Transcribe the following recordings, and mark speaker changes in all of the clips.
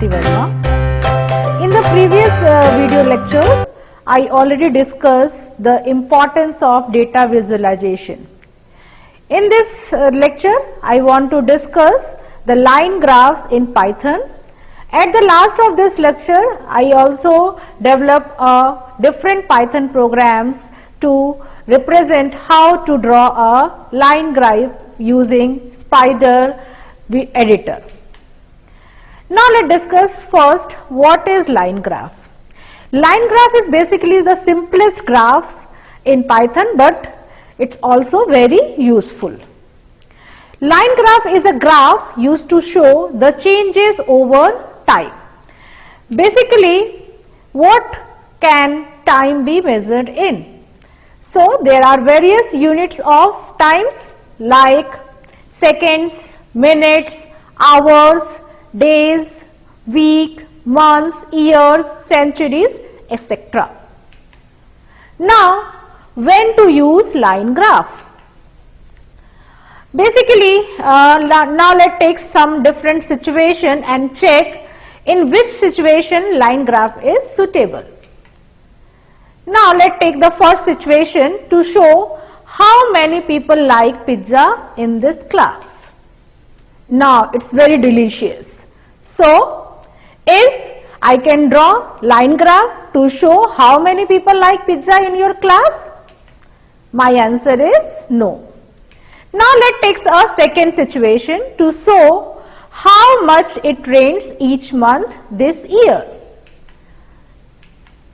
Speaker 1: Shanti Verma. In the previous video lectures, I already discussed the importance of data visualization. In this lecture, I want to discuss the line graphs in Python. At the last of this lecture, I also developed different Python programs to represent how to draw a line graph using Spider editor. Now let's discuss first what is line graph. Line graph is basically the simplest graphs in Python, but it's also very useful. Line graph is a graph used to show the changes over time. Basically, what can time be measured in? So there are various units of times like seconds, minutes, hours, days, week, months, years, centuries, etc. Now, when to use line graph? Basically, now let's take some different situation and check in which situation line graph is suitable. Now let's take the first situation to show how many people like pizza in this class. Now it's very delicious. So I can draw line graph to show how many people like pizza in your class? My answer is no. Now let's take a second situation to show how much it rains each month this year.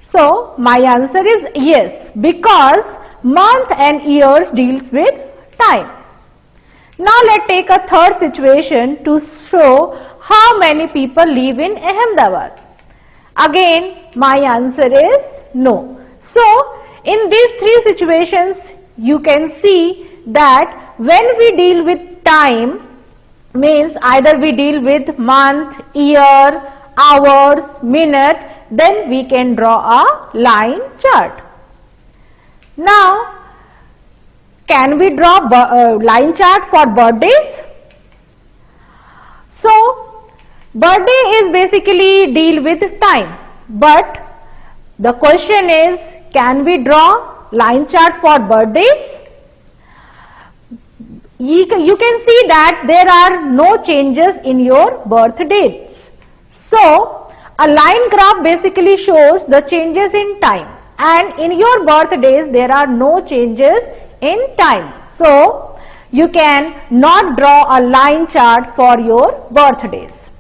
Speaker 1: So my answer is yes, because month and years deals with time. Now let's take a third situation to show how many people live in Ahmedabad. Again, my answer is no. So in these three situations, you can see that when we deal with time, means either we deal with month, year, hours, minute, then we can draw a line chart. Now, can we draw line chart for birthdays? So, birthday is basically deal with time, but the question is, can we draw line chart for birthdays? You can see that there are no changes in your birth dates. So, a line graph basically shows the changes in time, and in your birthdays there are no changes in time. So, you can not draw a line chart for your birthdays.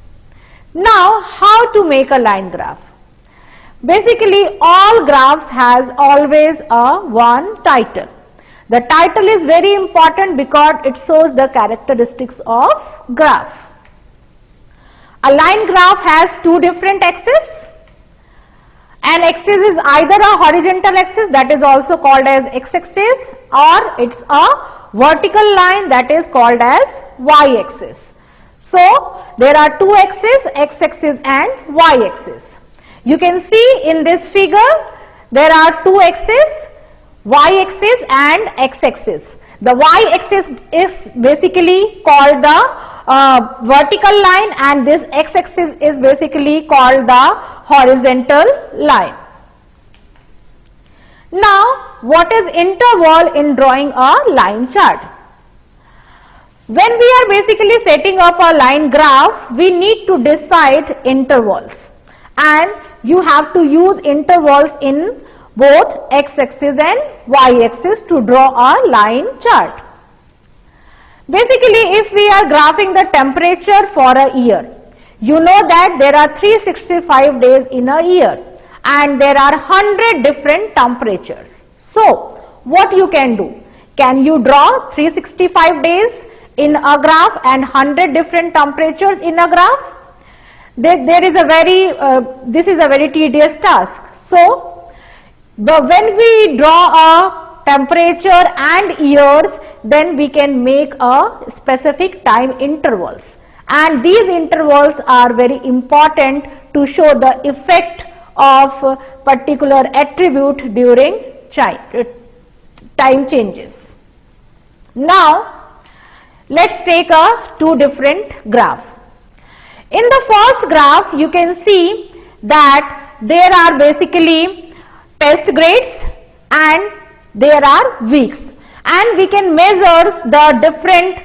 Speaker 1: Now, how to make a line graph? Basically, all graphs has always a one title. The title is very important because it shows the characteristics of graph. A line graph has two different axes. An axis is either a horizontal axis, that is also called as x-axis, or it's a vertical line, that is called as y-axis. So there are two axes, x-axis and y-axis. You can see in this figure there are two axes, y-axis and x-axis. The y-axis is basically called the vertical line, and this x-axis is basically called the horizontal line. Now, what is interval in drawing a line chart? When we are basically setting up a line graph, we need to decide intervals, and you have to use intervals in both x-axis and y-axis to draw a line chart. Basically, if we are graphing the temperature for a year, you know that there are 365 days in a year and there are 100 different temperatures. So, what you can do? Can you draw 365 days in a graph and 100 different temperatures in a graph? This is a very tedious task. So, when we draw a temperature and years, then we can make a specific time intervals, and these intervals are very important to show the effect of particular attribute during time changes. Now let's take two different graph. In the first graph, you can see that there are basically test grades and there are weeks, and we can measure the different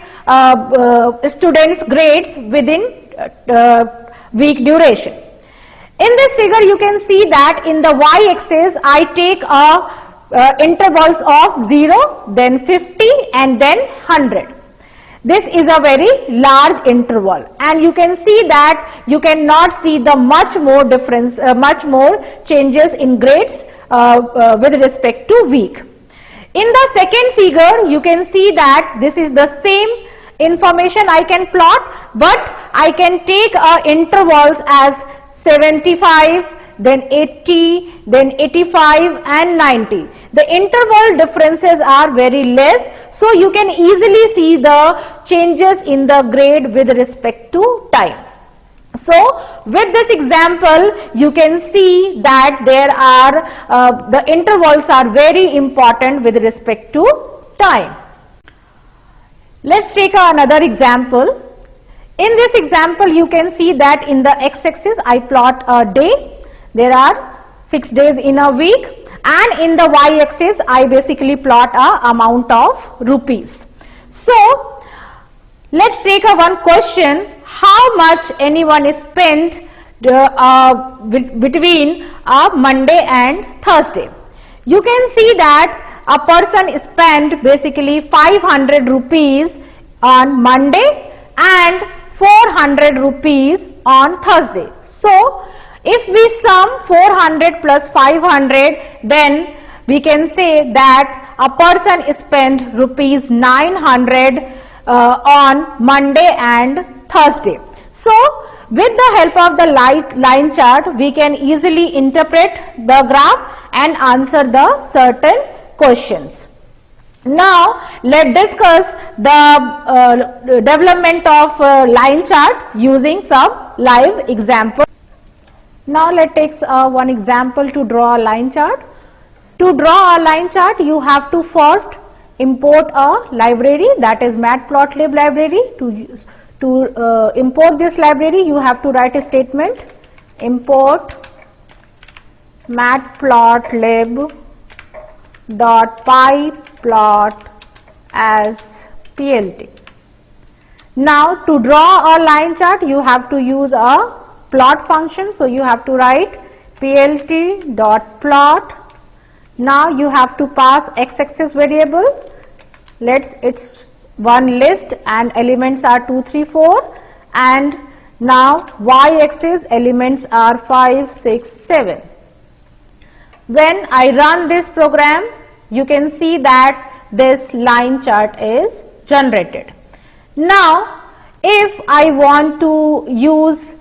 Speaker 1: students' grades within week duration. In this figure, you can see that in the y-axis, I take intervals of 0, then 50 and then 100. This is a very large interval, and you can see that you cannot see the much more difference, much more changes in grades with respect to week. In the second figure, you can see that this is the same information I can plot, but I can take intervals as 75, then 80, then 85 and 90. The interval differences are very less, so you can easily see the changes in the grade with respect to time. So with this example, you can see that there are the intervals are very important with respect to time. Let's take another example. In this example, you can see that in the x-axis I plot a day. There are 6 days in a week, and in the y-axis I basically plot a amount of rupees. So let's take one question: how much anyone spent between Monday and Thursday? You can see that a person spent basically 500 rupees on Monday and 400 rupees on Thursday. So if we sum 400 plus 500, then we can say that a person spent rupees 900 on Monday and Thursday. So with the help of the line chart, we can easily interpret the graph and answer the certain questions. Now let's discuss the development of line chart using some live example. Now let's take one example to draw a line chart. To draw a line chart, you have to first import a library, that is matplotlib library. To import this library, you have to write a statement: import matplotlib.pyplot as plt. Now to draw a line chart, you have to use a plot function, so you have to write plt.plot. Now you have to pass x-axis variable. It's one list and elements are 2, 3, 4, and now y-axis elements are 5, 6, 7. When I run this program, you can see that this line chart is generated. Now if I want to use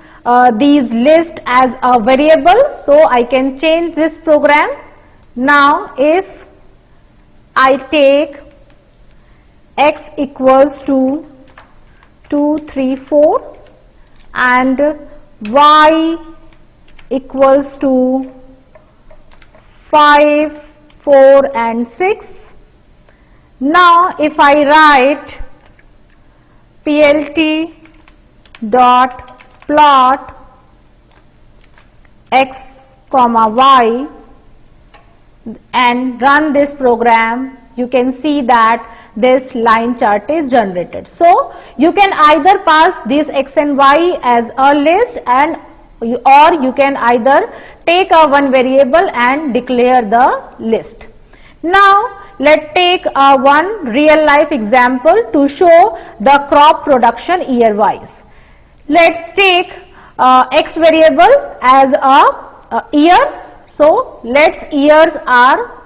Speaker 1: these list as a variable, so I can change this program. Now if I take x equals to 2, 3, 4 and y equals to 5, 4 and 6. Now if I write plt dot plot x comma y and run this program, you can see that this line chart is generated. So you can either pass this x and y as a list, and or you can either take a one variable and declare the list. Now let's take one real life example to show the crop production year wise. Let's take x variable as a year. So let's years are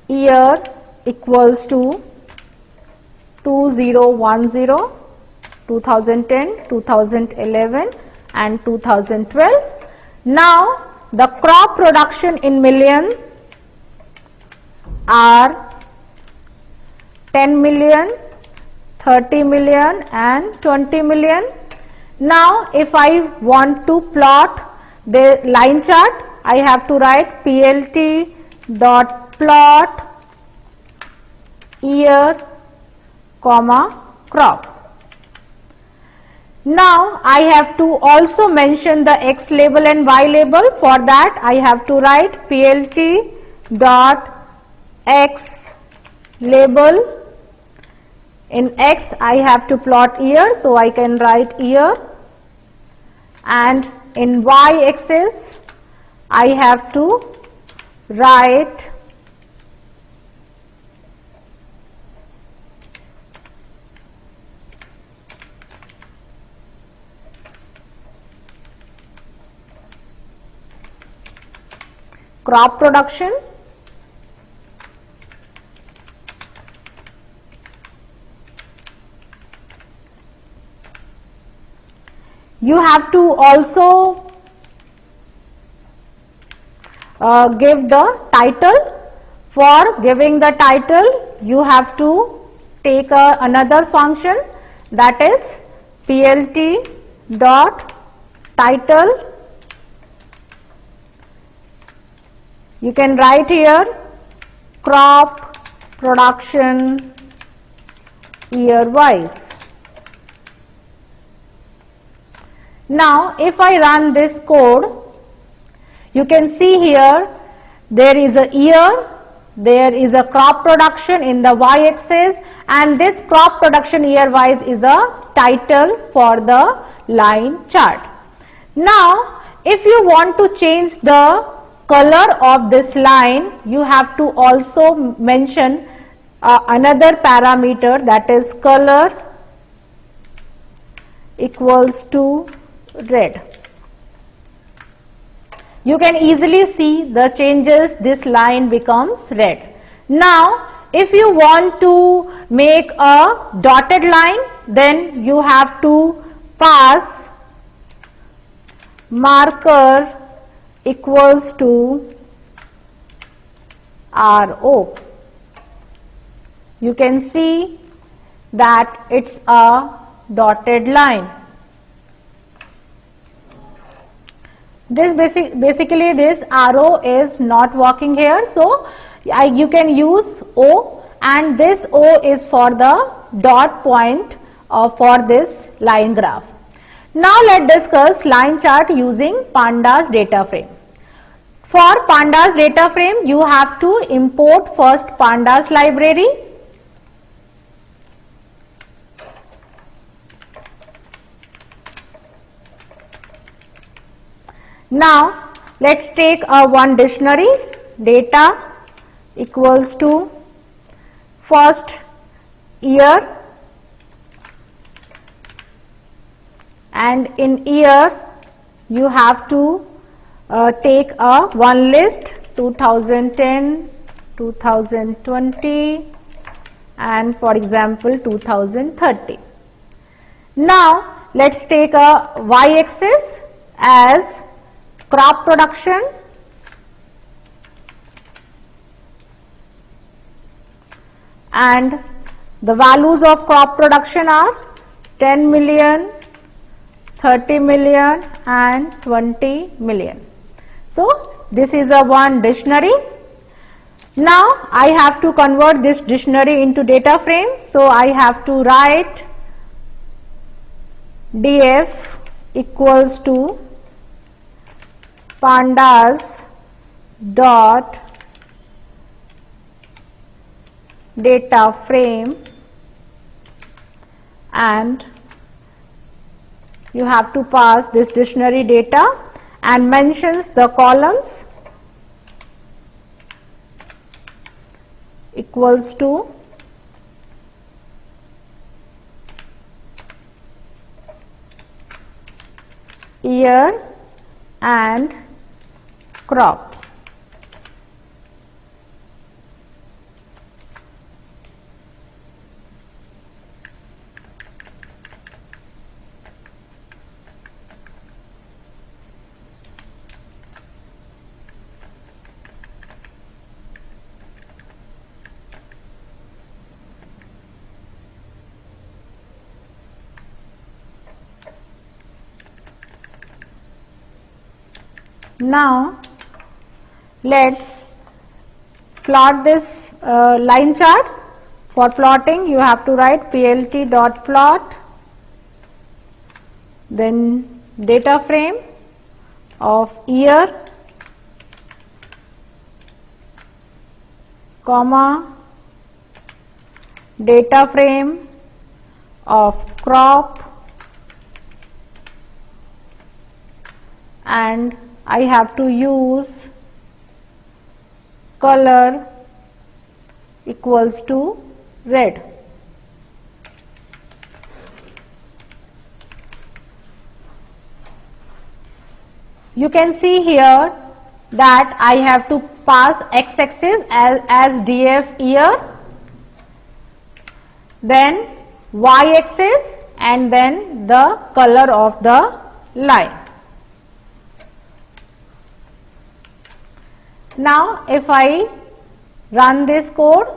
Speaker 1: year equals to 2010, 2010, 2011 and 2012. Now the crop production in million are 10 million, 30 million and 20 million. Now if I want to plot the line chart, I have to write plt dot plot year, comma, crop. Now I have to also mention the X label and Y label. For that I have to write PLT dot X label. In X I have to plot year, so I can write year, and in Y axis I have to write crop production, you have to also give the title. For giving the title you have to take another function, that is PLT dot title. You can write here crop production year wise. Now if I run this code, you can see here there is a year, there is a crop production in the Y axis, and this crop production year wise is a title for the line chart. Now if you want to change the color of this line, you have to also mention another parameter, that is color equals to red. You can easily see the changes, this line becomes red. Now if you want to make a dotted line, then you have to pass marker equals to RO. You can see that it's a dotted line. This basically this arrow is not working here, so you can use O, and this O is for the dot point for this line graph. Now let's discuss line chart using Pandas data frame. For Pandas data frame, you have to import first Pandas library. Now let's take one dictionary, data equals to first year, and in year you have to take one list 2010, 2020 and for example 2030. Now let's take a Y axis as crop production, and the values of crop production are 10 million, 30 million and 20 million. So this is a one dictionary. Now I have to convert this dictionary into data frame, so I have to write df equals to pandas dot data frame, and you have to pass this dictionary data and mentions the columns equals to year and crop. Now let's plot this line chart. For plotting, you have to write plt dot plot, then data frame of year, comma, data frame of crop, and I have to use color equals to red. You can see here that I have to pass x-axis as df year, then y-axis, and then the color of the line. Now if I run this code,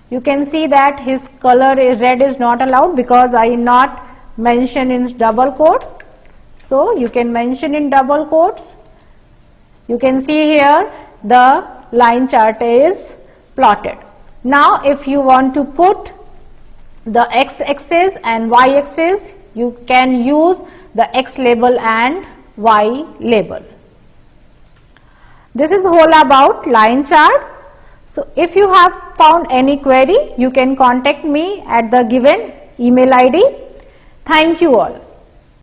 Speaker 1: you can see that his color red is not allowed because I not mention in double quote. So you can mention in double quotes. You can see here the line chart is plotted. Now if you want to put the x-axis and y-axis, you can use the x label and y label. This is whole about line chart. So if you have found any query, you can contact me at the given email ID. Thank you all.